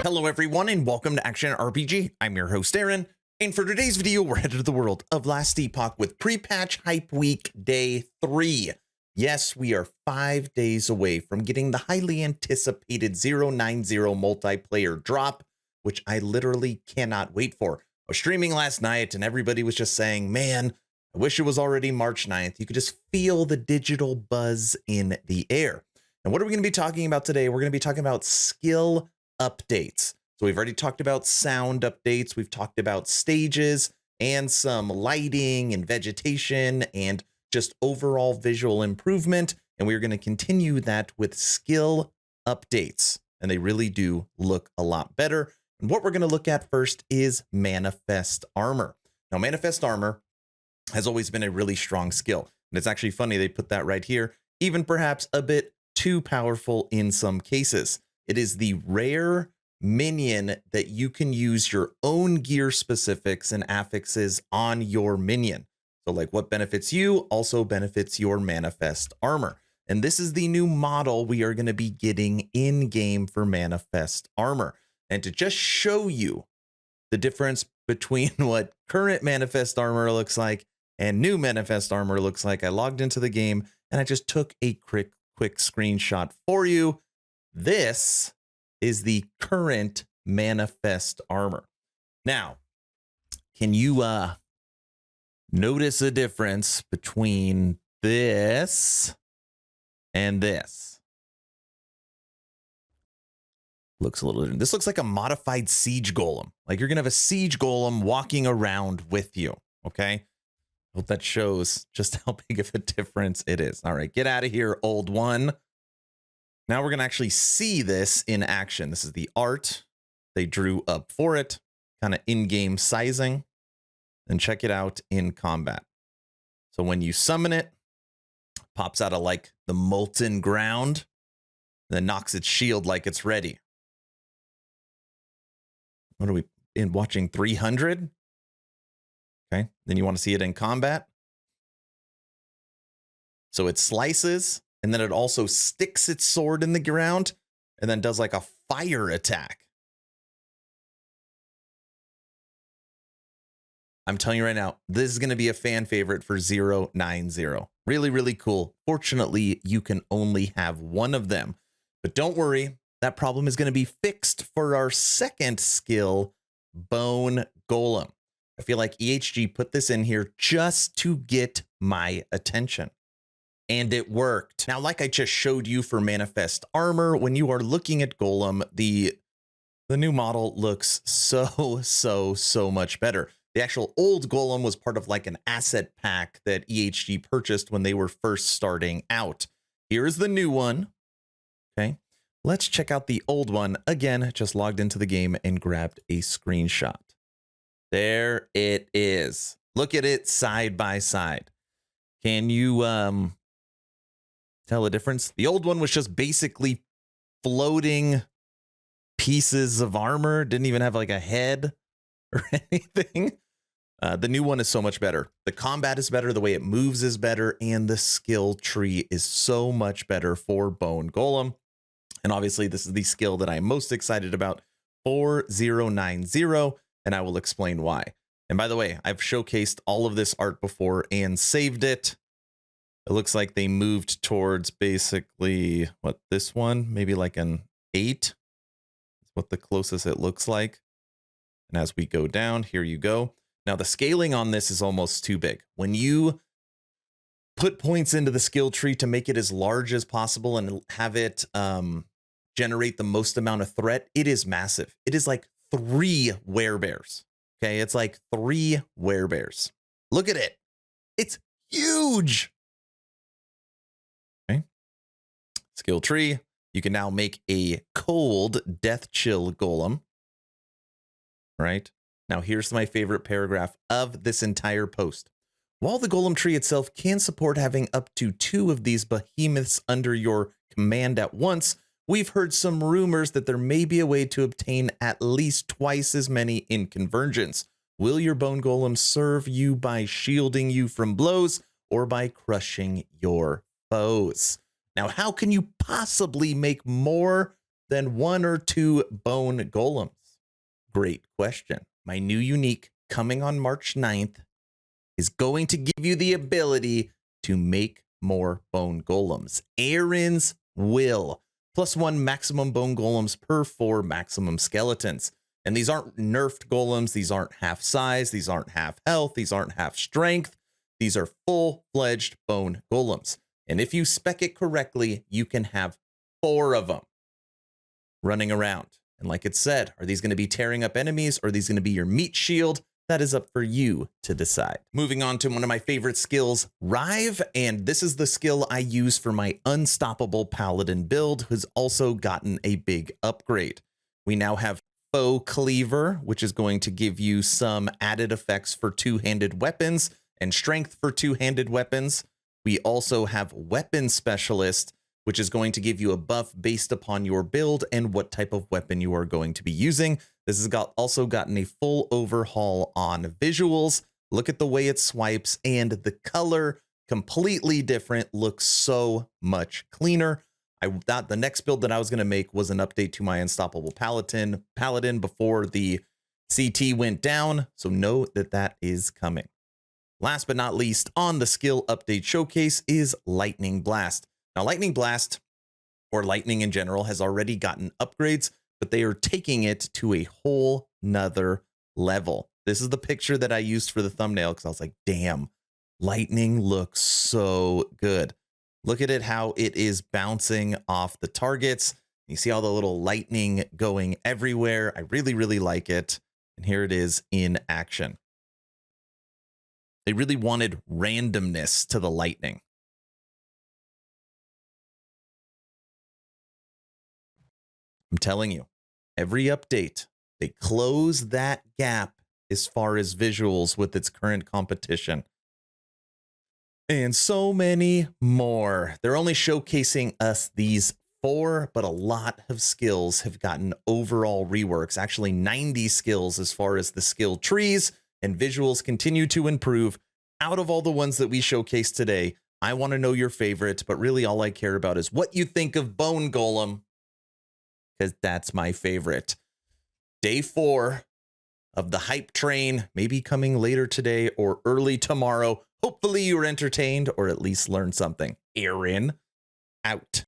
Hello everyone and welcome to Action RPG. I'm your host Aaron, and for today's video we're headed to the world of Last Epoch with pre-patch hype week day 3. Yes, we are 5 days away from getting the highly anticipated 090 multiplayer drop, which I literally cannot wait for. I was streaming last night and everybody was just saying, man, I wish it was already March 9th. You could just feel the digital buzz in the air. And what are we going to be talking about today? We're going to be talking about skill updates. So we've already talked about sound updates. We've talked about stages and some lighting and vegetation and just overall visual improvement. And we're going to continue that with skill updates. And they really do look a lot better. And what we're going to look at first is Manifest Armor. Now, Manifest Armor has always been a really strong skill. And it's actually funny they put that right here, even perhaps a bit too powerful in some cases. It is the rare minion that you can use your own gear specifics and affixes on your minion. So like what benefits you also benefits your Manifest Armor. And this is the new model we are going to be getting in game for Manifest Armor. And to just show you the difference between what current Manifest Armor looks like and new Manifest Armor looks like, I logged into the game and I just took a quick screenshot for you. This is the current Manifest Armor. Now, can you notice a difference between this and this? Looks a little different. This looks like a modified siege golem. Like you're gonna have a siege golem walking around with you. Okay. Hope that shows just how big of a difference it is. All right, get out of here, old one. Now we're going to actually see this in action. This is the art they drew up for it, kind of in-game sizing, and check it out in combat. So when you summon it, pops out of like the molten ground, then knocks its shield like it's ready. What are we in watching 300? Okay, then you want to see it in combat. So it slices, and then it also sticks its sword in the ground, and then does like a fire attack. I'm telling you right now, this is going to be a fan favorite for 090. Really, really cool. Fortunately, you can only have one of them. But don't worry, that problem is going to be fixed for our second skill, Bone Golem. I feel like EHG put this in here just to get my attention. And it worked. Now, like I just showed you for Manifest Armor, when you are looking at Golem, the new model looks so much better. The actual old Golem was part of like an asset pack that EHG purchased when they were first starting out. Here's the new one. Okay, let's check out the old one. Again, just logged into the game and grabbed a screenshot. There it is. Look at it side by side. Can you tell the difference? The old one was just basically floating pieces of armor. Didn't even have like a head or anything. The new one is so much better. The combat is better. The way it moves is better. And the skill tree is so much better for Bone Golem. And obviously this is the skill that I'm most excited about for 090. And I will explain why. And by the way, I've showcased all of this art before and saved it. It looks like they moved towards basically what this one, maybe like an 8. That's what the closest it looks like. And as we go down, here you go. Now the scaling on this is almost too big. When you put points into the skill tree to make it as large as possible and have it generate the most amount of threat, it is massive. It is like 3 werebears. Okay, it's like 3 werebears. Look at it. It's huge. Okay. Skill tree. You can now make a cold death chill golem. Right. Now here's my favorite paragraph of this entire post. While the golem tree itself can support having up to 2 of these behemoths under your command at once, we've heard some rumors that there may be a way to obtain at least twice as many in convergence. Will your Bone Golem serve you by shielding you from blows or by crushing your foes? Now, how can you possibly make more than 1 or 2 bone golems? Great question. My new unique coming on March 9th is going to give you the ability to make more bone golems. Aaron's Will. +1 maximum bone golems per 4 maximum skeletons. And these aren't nerfed golems. These aren't half size. These aren't half health. These aren't half strength. These are full-fledged bone golems. And if you spec it correctly, you can have 4 of them running around. And like it said, are these going to be tearing up enemies, or are these going to be your meat shield? That is up for you to decide. Moving on to one of my favorite skills, Rive, and this is the skill I use for my unstoppable paladin build, who's also gotten a big upgrade. We now have Foe Cleaver, which is going to give you some added effects for two-handed weapons and strength for two-handed weapons. We also have Weapon Specialist, which is going to give you a buff based upon your build and what type of weapon you are going to be using. This has also gotten a full overhaul on visuals. Look at the way it swipes, and the color, completely different, looks so much cleaner. I thought the next build that I was going to make was an update to my Unstoppable Paladin before the CT went down, so know that that is coming. Last but not least, on the skill update showcase is Lightning Blast. Now, Lightning Blast, or Lightning in general, has already gotten upgrades, but they are taking it to a whole nother level. This is the picture that I used for the thumbnail because I was like, damn, Lightning looks so good. Look at it, how it is bouncing off the targets. You see all the little lightning going everywhere. I really, really like it. And here it is in action. They really wanted randomness to the lightning. I'm telling you, every update, they close that gap as far as visuals with its current competition. And so many more. They're only showcasing us these 4, but a lot of skills have gotten overall reworks. Actually, 90 skills as far as the skill trees, and visuals continue to improve. Out of all the ones that we showcased today, I want to know your favorite, but really all I care about is what you think of Bone Golem, because that's my favorite. Day 4 of the hype train, maybe coming later today or early tomorrow. Hopefully you were entertained or at least learned something. Aaron, out.